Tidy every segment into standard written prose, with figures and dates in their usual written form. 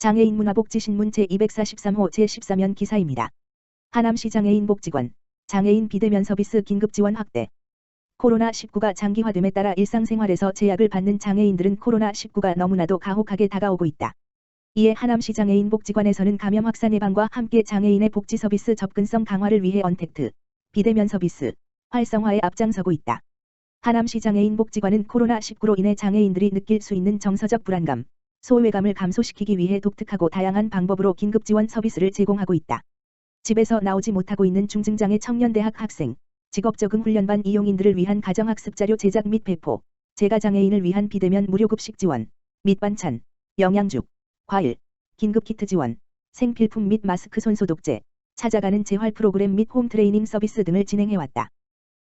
장애인 문화복지신문 제243호 제14면 기사입니다. 하남시 장애인 복지관, 장애인 비대면 서비스 긴급 지원 확대. 코로나19가 장기화됨에 따라 일상생활에서 제약을 받는 장애인들은 코로나19가 너무나도 가혹하게 다가오고 있다. 이에 하남시 장애인 복지관에서는 감염 확산 예방과 함께 장애인의 복지 서비스 접근성 강화를 위해 언택트, 비대면 서비스, 활성화에 앞장서고 있다. 하남시 장애인 복지관은 코로나19로 인해 장애인들이 느낄 수 있는 정서적 불안감, 소외감을 감소시키기 위해 독특하고 다양한 방법으로 긴급 지원 서비스를 제공하고 있다. 집에서 나오지 못하고 있는 중증장애 청년대학 학생, 직업적응훈련반 이용인들을 위한 가정학습자료 제작 및 배포, 재가장애인을 위한 비대면 무료급식 지원, 밑반찬, 영양죽, 과일, 긴급키트 지원, 생필품 및 마스크 손소독제, 찾아가는 재활 프로그램 및 홈트레이닝 서비스 등을 진행해왔다.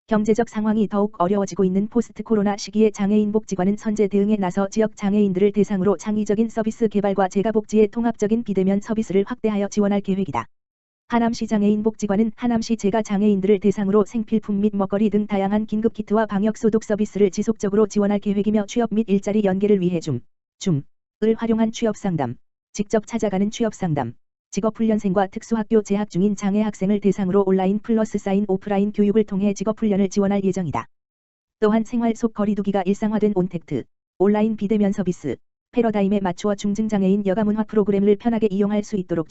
경제적 상황이 더욱 어려워지고 있는 포스트 코로나 시기에 장애인 복지관은 선제 대응에 나서 지역 장애인들을 대상으로 창의적인 서비스 개발과 재가복지의 통합적인 비대면 서비스를 확대하여 지원할 계획이다. 하남시 장애인 복지관은 하남시 재가장애인들을 대상으로 생필품 및 먹거리 등 다양한 긴급키트와 방역소독 서비스를 지속적으로 지원할 계획이며 취업 및 일자리 연계를 위해 을 활용한 취업상담, 직접 찾아가는 취업상담, 직업훈련생과 특수학교 재학 중인 장애 학생을 대상으로 온라인 플러스 사인 오프라인 교육을 통해 직업훈련을 지원할 예정이다. 또한 생활 속 거리두기가 일상화된 온택트, 온라인 비대면 서비스, 패러다임에 맞추어 중증장애인 여가문화 프로그램을 편하게 이용할 수 있도록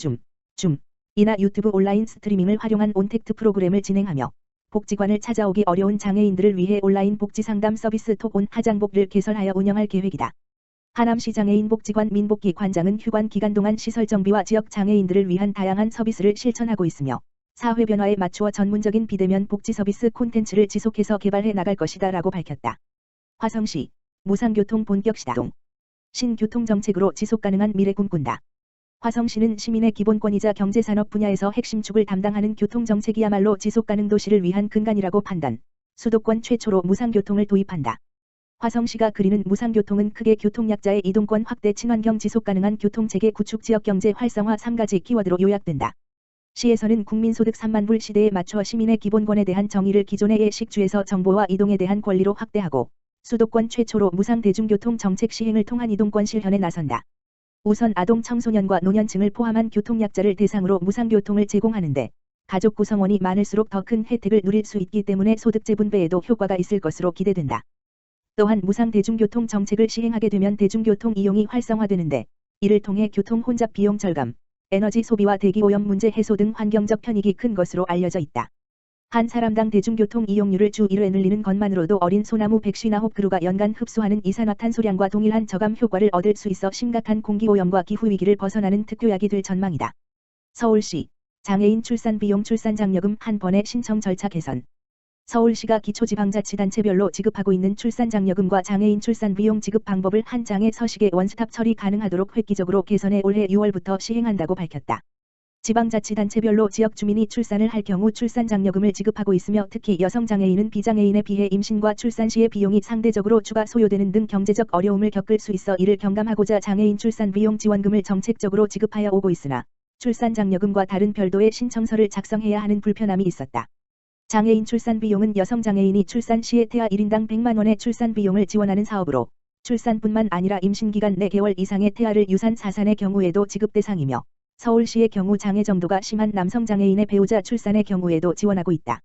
이나 유튜브 온라인 스트리밍을 활용한 온택트 프로그램을 진행하며 복지관을 찾아오기 어려운 장애인들을 위해 온라인 복지상담 서비스 톡온 하장복을 개설하여 운영할 계획이다. 하남시 장애인 복지관 민복기 관장은 휴관 기간 동안 시설 정비와 지역 장애인들을 위한 다양한 서비스를 실천하고 있으며 사회 변화에 맞추어 전문적인 비대면 복지 서비스 콘텐츠를 지속해서 개발해 나갈 것이다 라고 밝혔다. 화성시 무상교통 본격 시동. 신교통정책으로 지속가능한 미래 꿈꾼다. 화성시는 시민의 기본권이자 경제산업 분야에서 핵심축을 담당하는 교통정책이야말로 지속가능 도시를 위한 근간이라고 판단, 수도권 최초로 무상교통을 도입한다. 화성시가 그리는 무상교통은 크게 교통약자의 이동권 확대 친환경 지속가능한 교통체계 구축 지역경제 활성화 3가지 키워드로 요약된다. 시에서는 국민소득 3만 불 시대에 맞춰 시민의 기본권에 대한 정의를 기존의 예식주에서 정보와 이동에 대한 권리로 확대하고 수도권 최초로 무상 대중교통 정책 시행을 통한 이동권 실현에 나선다. 우선 아동 청소년과 노년층을 포함한 교통약자를 대상으로 무상교통을 제공하는데 가족 구성원이 많을수록 더 큰 혜택을 누릴 수 있기 때문에 소득 재분배에도 효과가 있을 것으로 기대된다. 또한 무상 대중교통 정책을 시행하게 되면 대중교통 이용이 활성화되는데 이를 통해 교통 혼잡 비용 절감, 에너지 소비와 대기오염 문제 해소 등 환경적 편익이 큰 것으로 알려져 있다. 한 사람당 대중교통 이용률을 주 1회 늘리는 것만으로도 어린 소나무 159그루가 연간 흡수하는 이산화탄소량과 동일한 저감 효과를 얻을 수 있어 심각한 공기오염과 기후위기를 벗어나는 특효약이 될 전망이다. 서울시 장애인 출산비용 출산장려금 한 번의 신청 절차 개선. 서울시가 기초지방자치단체별로 지급하고 있는 출산장려금과 장애인 출산비용 지급 방법을 한 장의 서식에 원스톱 처리 가능하도록 획기적으로 개선해 올해 6월부터 시행한다고 밝혔다. 지방자치단체별로 지역 주민이 출산을 할 경우 출산장려금을 지급하고 있으며 특히 여성장애인은 비장애인에 비해 임신과 출산 시의 비용이 상대적으로 추가 소요되는 등 경제적 어려움을 겪을 수 있어 이를 경감하고자 장애인 출산비용 지원금을 정책적으로 지급하여 오고 있으나 출산장려금과 다른 별도의 신청서를 작성해야 하는 불편함이 있었다. 장애인 출산비용은 여성장애인이 출산 시에 태아 1인당 100만 원의 출산비용을 지원하는 사업으로 출산뿐만 아니라 임신기간 4개월 이상의 태아를 유산 사산의 경우에도 지급 대상이며 서울시의 경우 장애 정도가 심한 남성장애인의 배우자 출산의 경우에도 지원하고 있다.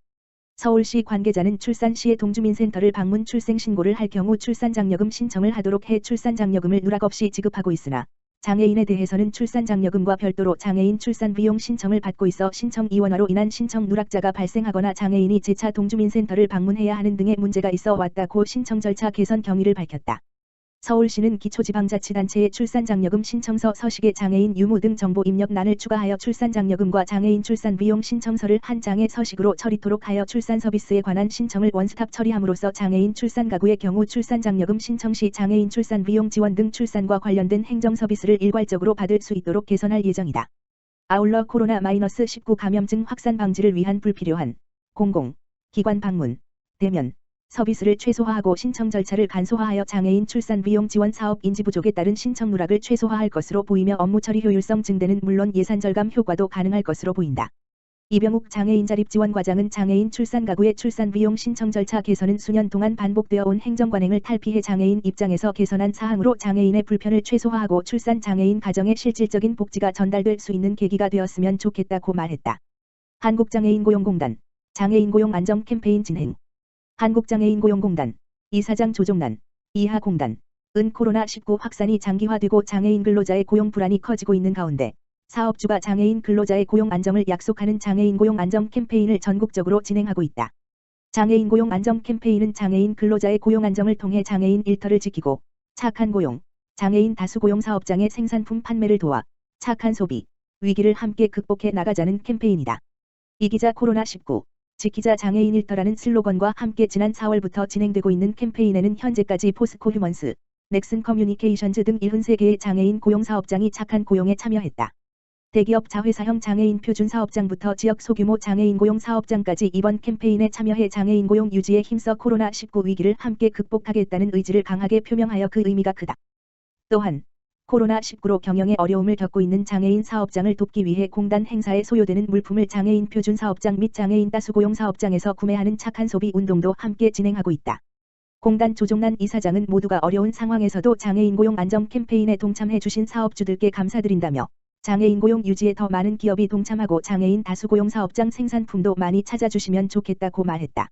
서울시 관계자는 출산 시에 동주민센터를 방문 출생신고를 할 경우 출산장려금 신청을 하도록 해 출산장려금을 누락 없이 지급하고 있으나 장애인에 대해서는 출산장려금과 별도로 장애인 출산비용 신청을 받고 있어 신청 이원화로 인한 신청 누락자가 발생하거나 장애인이 재차 동주민센터를 방문해야 하는 등의 문제가 있어 왔다고 신청 절차 개선 경위를 밝혔다. 서울시는 기초지방자치단체의 출산장려금 신청서 서식에 장애인 유무 등 정보 입력란을 추가하여 출산장려금과 장애인 출산비용 신청서를 한 장의 서식으로 처리토록 하여 출산 서비스에 관한 신청을 원스톱 처리함으로써 장애인 출산 가구의 경우 출산장려금 신청 시 장애인 출산비용 지원 등 출산과 관련된 행정 서비스를 일괄적으로 받을 수 있도록 개선할 예정이다. 아울러 코로나-19 감염증 확산 방지를 위한 불필요한 공공, 기관 방문, 대면, 서비스를 최소화하고 신청 절차를 간소화하여 장애인 출산비용 지원 사업 인지 부족에 따른 신청 누락을 최소화할 것으로 보이며 업무 처리 효율성 증대는 물론 예산 절감 효과도 가능할 것으로 보인다. 이병욱 장애인 자립지원과장은 장애인 출산 가구의 출산 비용 신청 절차 개선은 수년 동안 반복되어 온 행정관행을 탈피해 장애인 입장에서 개선한 사항으로 장애인의 불편을 최소화하고 출산 장애인 가정에 실질적인 복지가 전달될 수 있는 계기가 되었으면 좋겠다고 말했다. 한국장애인고용공단 장애인고용 안정 캠페인 진행. 한국장애인고용공단 이사장 조종난 이하공단 은 코로나19 확산이 장기화되고 장애인 근로자의 고용 불안이 커지고 있는 가운데 사업주가 장애인 근로자의 고용 안정을 약속하는 장애인 고용 안정 캠페인을 전국적으로 진행하고 있다. 장애인 고용 안정 캠페인은 장애인 근로자의 고용 안정을 통해 장애인 일터를 지키고 착한 고용, 장애인 다수 고용 사업장의 생산품 판매를 도와 착한 소비, 위기를 함께 극복해 나가자는 캠페인이다. 이기자 코로나19, 지키자 장애인 일터라는 슬로건과 함께 지난 4월부터 진행되고 있는 캠페인에는 현재까지 포스코 휴먼스, 넥슨 커뮤니케이션즈 등 73개의 장애인 고용 사업장이 착한 고용에 참여했다. 대기업 자회사형 장애인 표준 사업장부터 지역 소규모 장애인 고용 사업장까지 이번 캠페인에 참여해 장애인 고용 유지에 힘써 코로나19 위기를 함께 극복하겠다는 의지를 강하게 표명하여 그 의미가 크다. 또한 코로나19로 경영에 어려움을 겪고 있는 장애인 사업장을 돕기 위해 공단 행사에 소요되는 물품을 장애인 표준 사업장 및 장애인 다수 고용 사업장에서 구매하는 착한 소비 운동도 함께 진행하고 있다. 공단 조종난 이사장은 모두가 어려운 상황에서도 장애인 고용 안정 캠페인에 동참해 주신 사업주들께 감사드린다며 장애인 고용 유지에 더 많은 기업이 동참하고 장애인 다수 고용 사업장 생산품도 많이 찾아주시면 좋겠다고 말했다.